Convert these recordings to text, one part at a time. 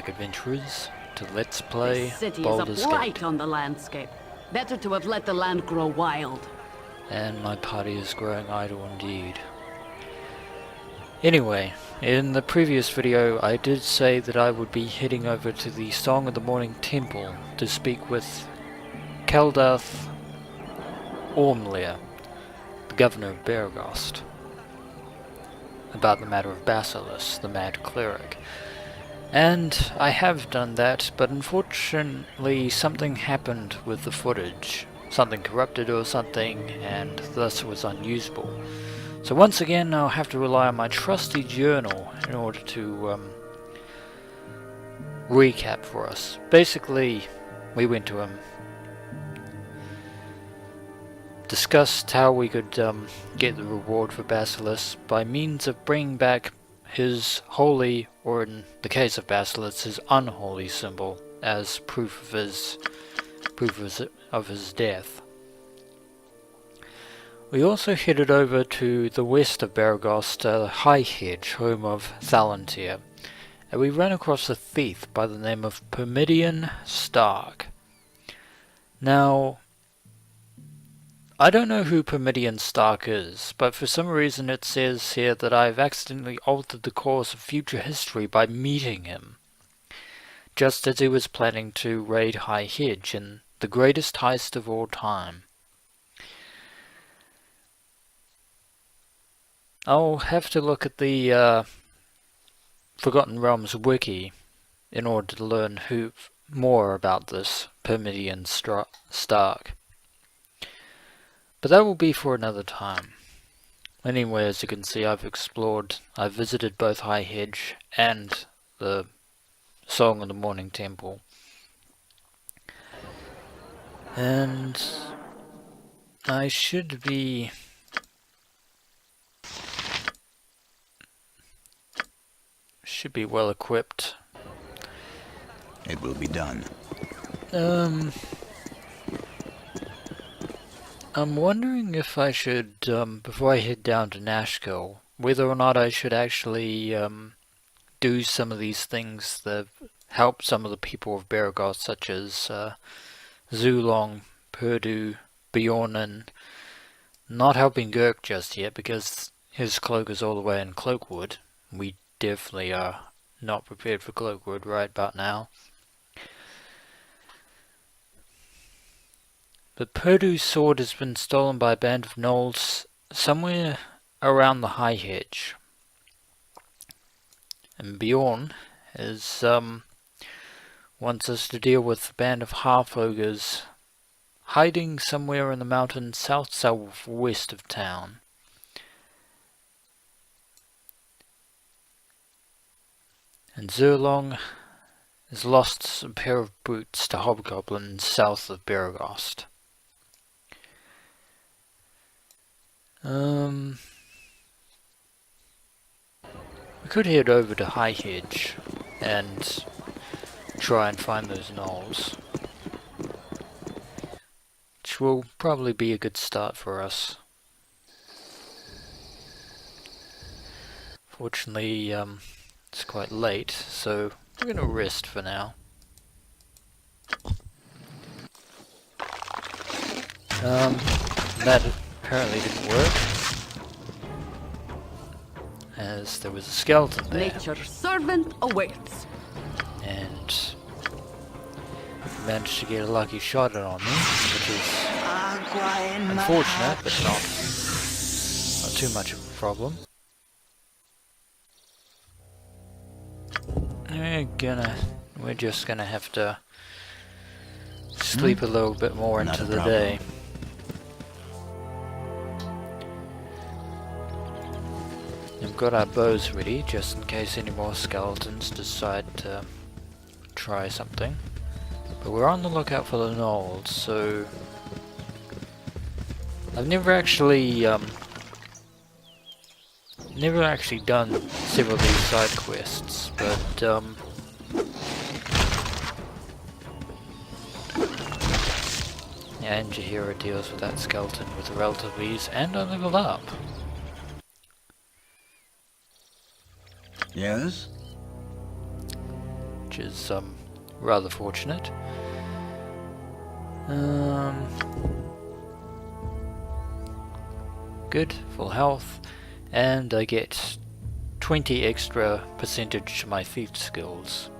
back, adventurers, to Let's Play This city is Baldur's a blight Gate. on the landscape. Better to have let the land grow wild. And my party is growing idle indeed. Anyway, in the previous video I did say that I would be heading over to the Song of the Morning Temple to speak with Keldath Ormlir, the governor of Beregost, about the matter of Basilis, the mad cleric. And I have done that, but unfortunately something happened with the footage. Something corrupted or something, and thus was unusable. So once again I'll have to rely on my trusty journal in order to recap for us. Basically, we went to him, discussed how we could get the reward for Basilis by means of bringing back his holy, or in the case of Basilis, his unholy symbol as proof of his death. We also headed over to the west of Beregost, High Hedge, home of Thalantir, and we ran across a thief by the name of Permidian Stark. Now, I don't know who Permidian Stark is, but for some reason it says here that I've accidentally altered the course of future history by meeting him, just as he was planning to raid High Hedge in the greatest heist of all time. I'll have to look at the Forgotten Realms wiki in order to learn more about this Permidian Stark. But that will be for another time. Anyway, as you can see, I've visited both High Hedge and the Song of the Morning Temple. And I should be well equipped. It will be done. I'm wondering if I should, before I head down to Nashkel, whether or not I should actually do some of these things that help some of the people of Beregost, such as Zulong, Perdue, Bjorn, not helping Girk just yet because his cloak is all the way in Cloakwood. We definitely are not prepared for Cloakwood right about now. But Perdue's sword has been stolen by a band of gnolls somewhere around the High Hedge. And Bjorn wants us to deal with a band of half-ogres hiding somewhere in the mountains southwest of town. And Zurlong has lost a pair of boots to hobgoblins south of Beregost. We could head over to High Hedge and try and find those gnolls, which will probably be a good start for us. Fortunately, it's quite late, so we're gonna rest for now. That apparently didn't work, as there was a skeleton there. Nature's servant awaits. And managed to get a lucky shot on me, which is unfortunate, but not too much of a problem. We're just gonna have to sleep a little bit more into the day. We've got our bows ready, just in case any more skeletons decide to try something. But we're on the lookout for the gnolls, so I've never actually done several of these side quests, but yeah, and Jahira deals with that skeleton with relative ease, and I leveled up. Yes? is rather fortunate. Good, full health, and I get 20 extra percentage to my thief skills.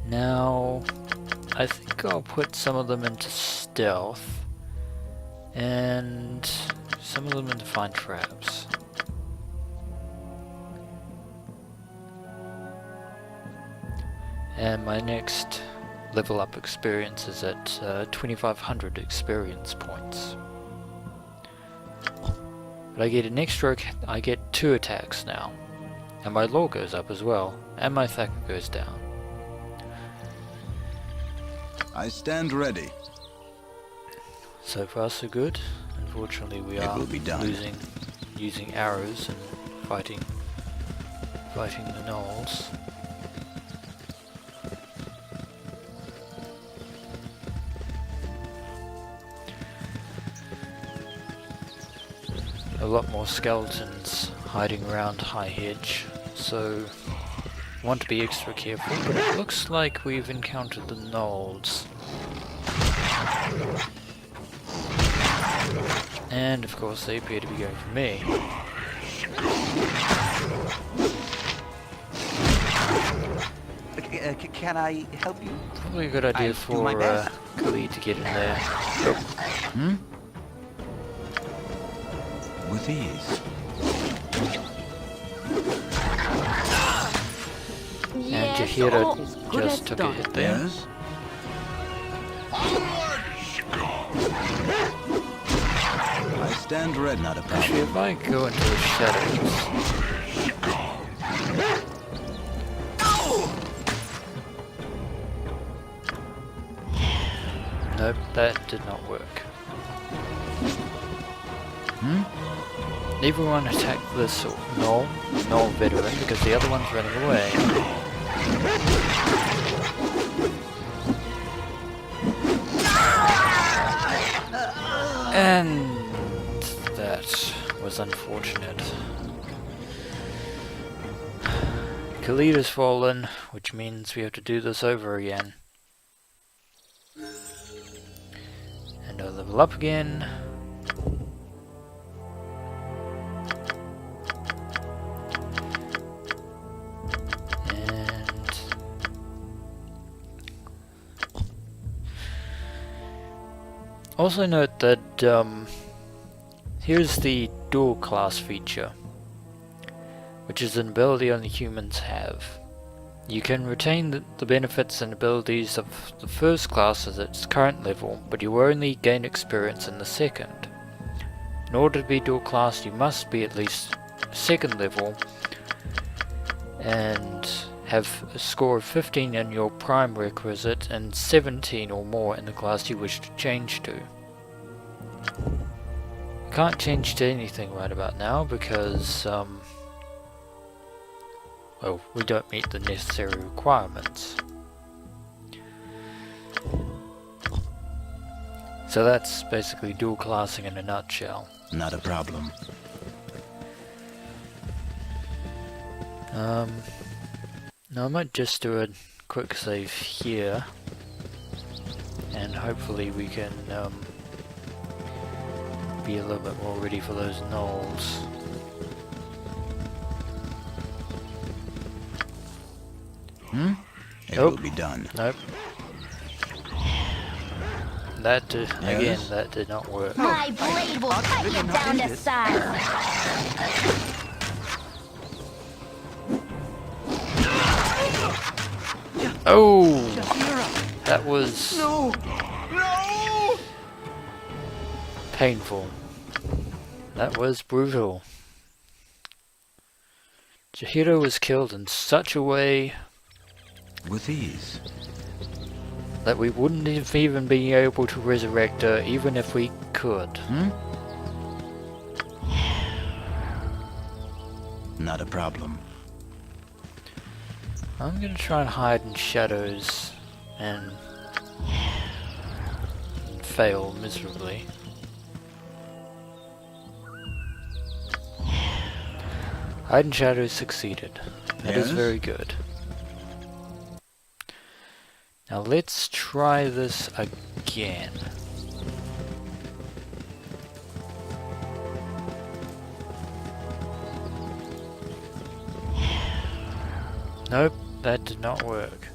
Now, I think I'll put some of them into stealth, and some of them into find traps. And my next level up experience is at 2500 experience points. But I get an extra, I get 2 attacks now. And my lore goes up as well, and my attack goes down. I stand ready. So far so good. Unfortunately we are using arrows and fighting the gnolls. A lot more skeletons hiding around High Hedge, so want to be extra careful, but it looks like we've encountered the gnolls. And of course they appear to be going for me. Can I help you? Probably a good idea for Khalid to get in there. Hmm? With ease. And Jahira just took a hit there. Yes? I stand ready. Not a Actually, problem. if I go into the shadows... Nope, that did not work. Everyone attack this gnoll veteran because the other one's running away. And that was unfortunate. Khalid has fallen, which means we have to do this over again. And I'll level up again. Also note that here's the dual class feature, which is an ability only humans have. You can retain the benefits and abilities of the first class at its current level, but you only gain experience in the second. In order to be dual class, you must be at least second level and have a score of 15 in your prime requisite and 17 or more in the class you wish to change to. You can't change to anything right about now because well, we don't meet the necessary requirements. So that's basically dual classing in a nutshell. Not a problem. Now I might just do a quick save here, and hopefully we can be a little bit more ready for those gnolls. It will be done. Nope. That did, again, that did not work. My blade will cut you down to size. Oh! That was painful. That was brutal. Jahira was killed in such a way With ease. that we wouldn't have even been able to resurrect her even if we could. Not a problem. I'm gonna try and hide in shadows and fail miserably. Hide in shadows succeeded. That is Yes? very good. Now let's try this again. Nope, that did not work.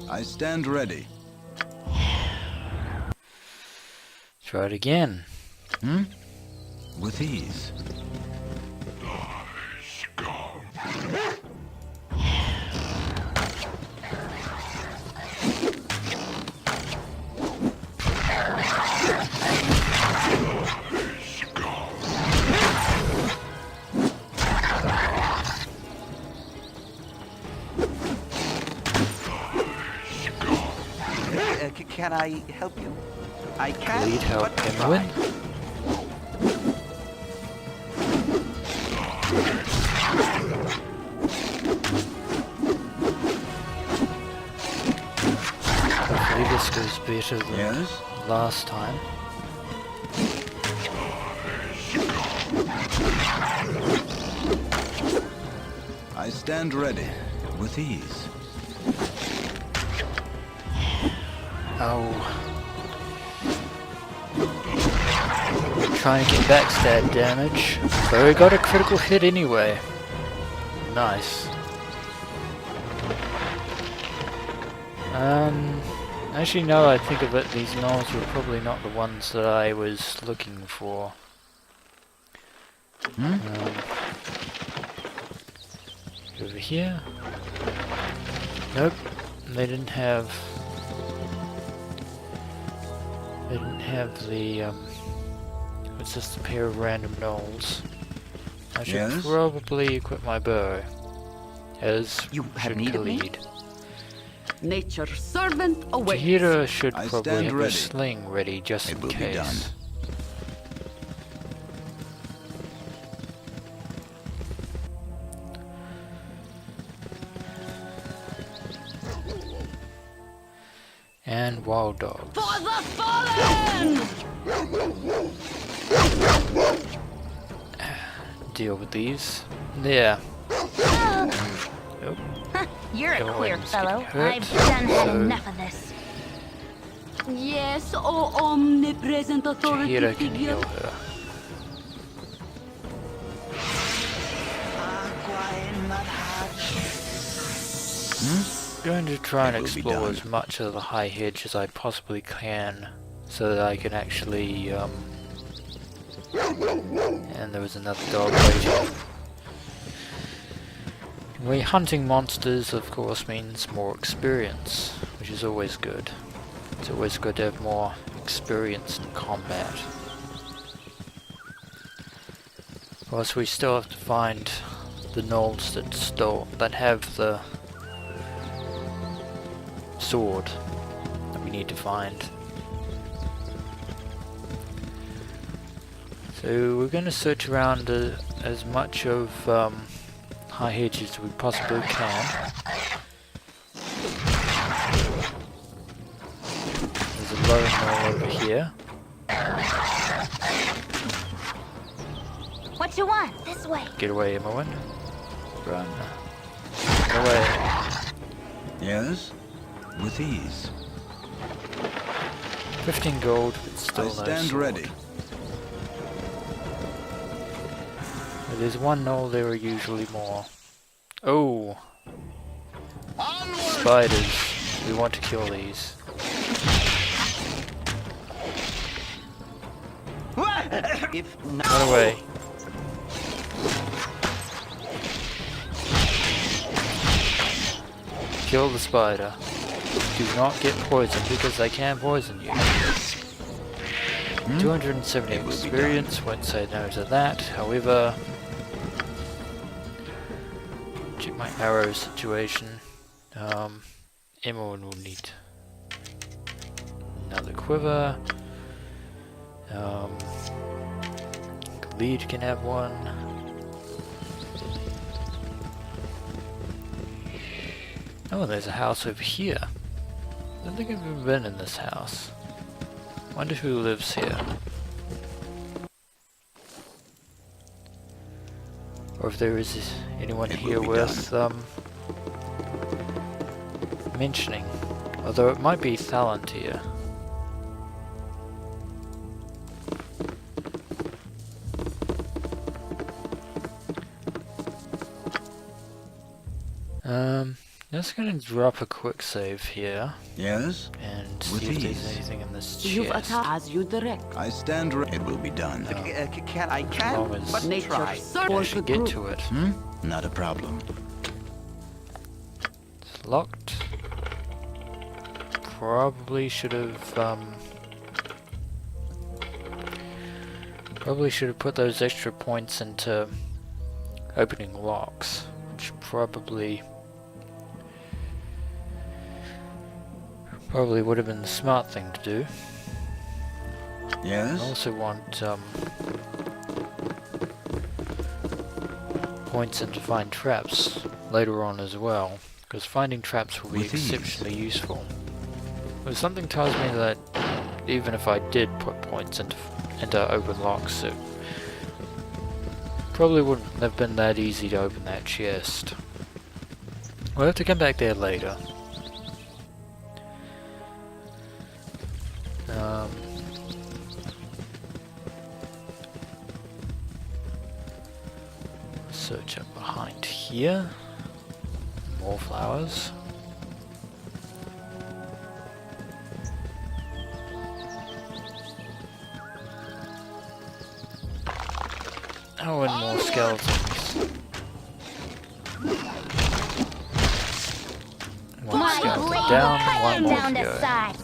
I stand ready. Try it again. With ease. Can I help you? I can. Lead help but him win. Hopefully this goes better than last time. I stand ready. With ease. Oh. Trying to get backstab damage. But we got a critical hit anyway. Nice. Actually now that I think of it, these gnolls were probably not the ones that I was looking for. Over here? Nope, they didn't have the, it's just a pair of random gnolls. I should probably equip my bow, as You have should need of me? Khalid. Nature's servant awaits. Tahira should I probably stand have a ready. sling ready just It in will be case. done. And wild dogs. For the fallen! Deal with these. Yeah. Nope. You're a queer Everyone's fellow. getting hurt, I've done had so- enough of this. Yes, O omnipresent authority Tahira can figure. heal her. Going to try and It will be explore done. as much of the High Hedge as I possibly can, so that I can actually, and there was another dog waiting. Hunting monsters, of course, means more experience, which is always good. It's always good to have more experience in combat. Of course, we still have to find the gnolls that have the sword that we need to find. So we're going to search around as much of High Hedge as we possibly can. There's a lone gnoll over here. What you want? This way. Get away, Imoen. Run. Get away. Yes? With ease. 15 gold, but still I no stand sword. ready. There's one gnoll, there are usually more. Oh! Spiders. We want to kill these. If not, Run away. Kill the spider. Do not get poisoned because they can poison you. 270 It will be experience, won't say no to that. However, check my arrow situation. Emma will need another quiver. Khalid can have one. Oh, there's a house over here. I don't think I've ever been in this house. Wonder who lives here. or if there is anyone It will here be worth mentioning. Although it might be Thalant here. Just gonna drop a quick save here Yes? and With see if there's ease. anything in this You've chest. attacked as you direct. I stand ready. It will be done. No. I can, long as but Nature try. I supports actually the get group. to it. Not a problem. It's locked. Probably should have put those extra points into opening locks, which probably would have been the smart thing to do. I Yes? also want points in to find traps later on as well, because finding traps will be With ease. exceptionally useful. But something tells me that even if I did put points into open locks, it probably wouldn't have been that easy to open that chest. We'll have to come back there later. Search up behind here. More flowers. Oh, and more skeletons. One My skeleton blade down, cut one him more down to to go. size.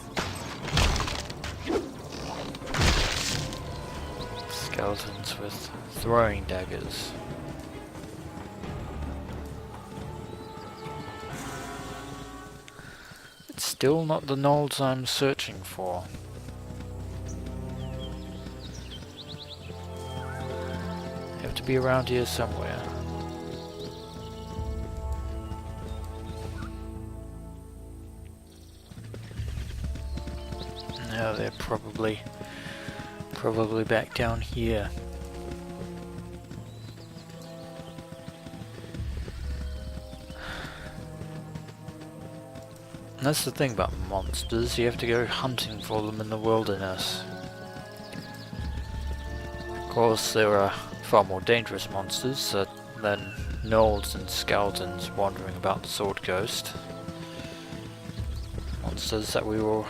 Skeletons with throwing daggers. It's still not the gnolls I'm searching for. Have to be around here somewhere. No, they're probably back down here. And that's the thing about monsters, you have to go hunting for them in the wilderness. Of course, there are far more dangerous monsters than gnolls and skeletons wandering about the Sword Coast. Monsters that we will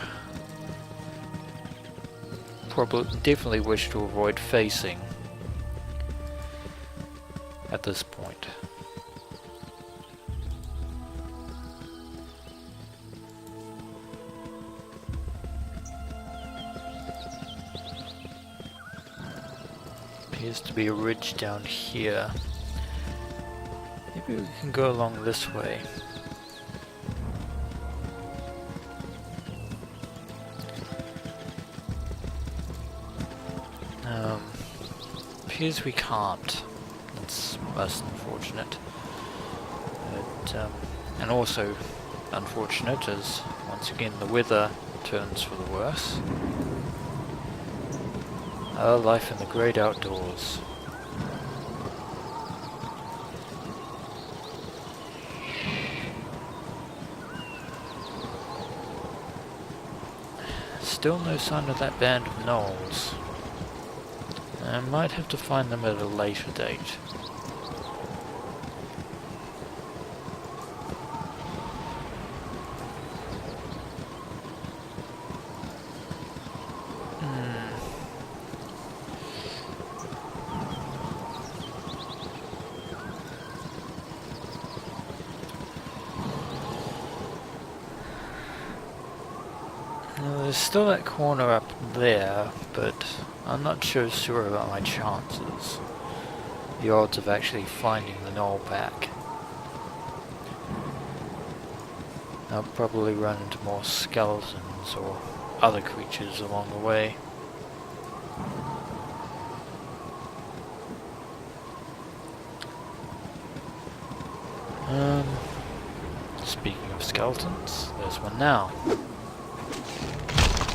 definitely wish to avoid facing at this point. Appears to be a ridge down here. Maybe we can go along this way. Appears we can't. That's most unfortunate. But, and also unfortunate as once again the weather turns for the worse. Our life in the great outdoors. Still no sign of that band of gnolls. I might have to find them at a later date. There's still that corner up there, but I'm not sure about my chances. The odds of actually finding the gnoll pack. I'll probably run into more skeletons or other creatures along the way. Speaking of skeletons, there's one now.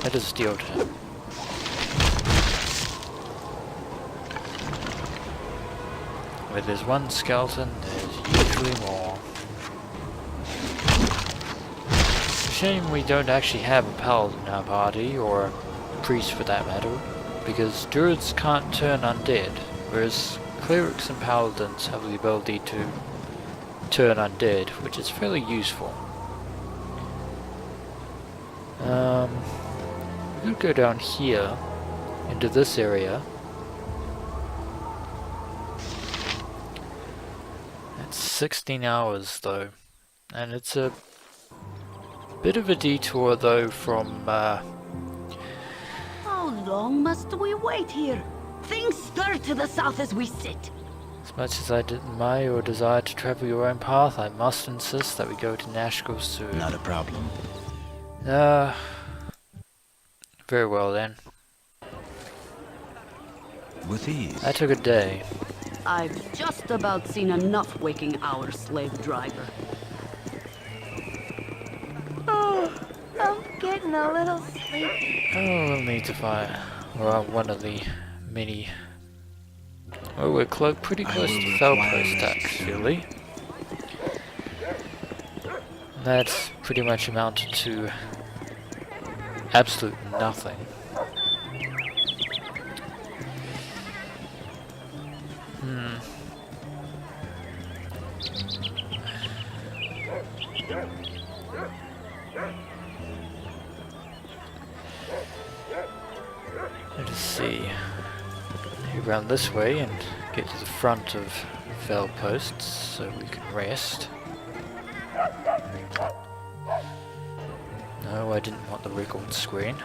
Let us deal to him. Where there's one skeleton, there's usually more. Shame we don't actually have a paladin in our party, or a priest for that matter, because druids can't turn undead, whereas clerics and paladins have the ability to turn undead, which is fairly useful. We could go down here, into this area. It's 16 hours though, and it's a bit of a detour though from How long must we wait here? Things stir to the south as we sit. as much as I may or desire to travel your own path, I must insist that we go to Nashkel soon. Not a problem. Very well then. With ease. That took a day. I've just about seen enough waking our slave driver. Oh, I'm getting a little sleepy. Oh, we'll need to find one of the many. Oh, we're pretty close to Felpost actually. That's pretty much amounted to absolute nothing. Let us see. Around this way and get to the front of Felposts so we can rest. No, I didn't want the record screen.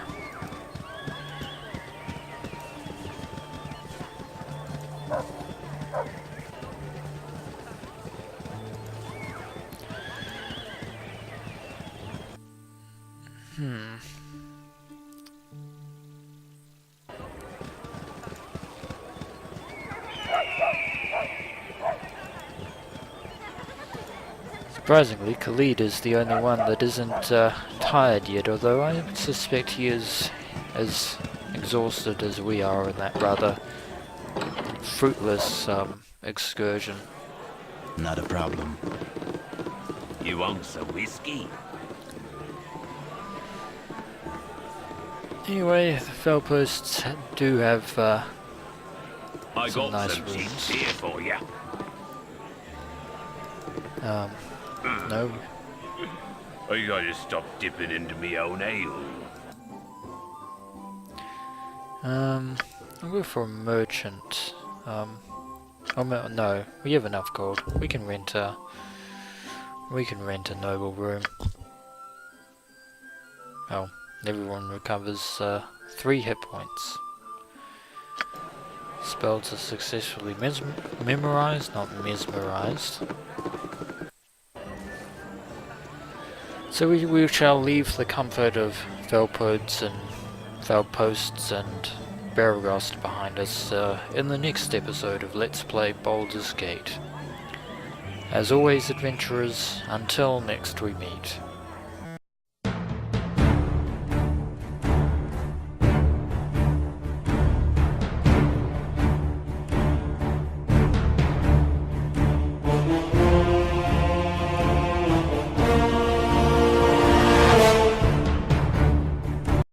Surprisingly, Khalid is the only one that isn't tired yet, although I suspect he is as exhausted as we are in that rather fruitless excursion. Not a problem. You want some whiskey? Anyway, the Felposts do have I some got nice some cheap rooms. beer for you. No. I gotta stop dipping into me own ale. I'll go for a merchant. Oh no, we have enough gold. We can rent a noble room. Oh, everyone recovers 3 hit points. Spells are successfully memorized, not mesmerized. So we shall leave the comfort of Felposts and Baragast behind us in the next episode of Let's Play Baldur's Gate. As always, adventurers, until next we meet.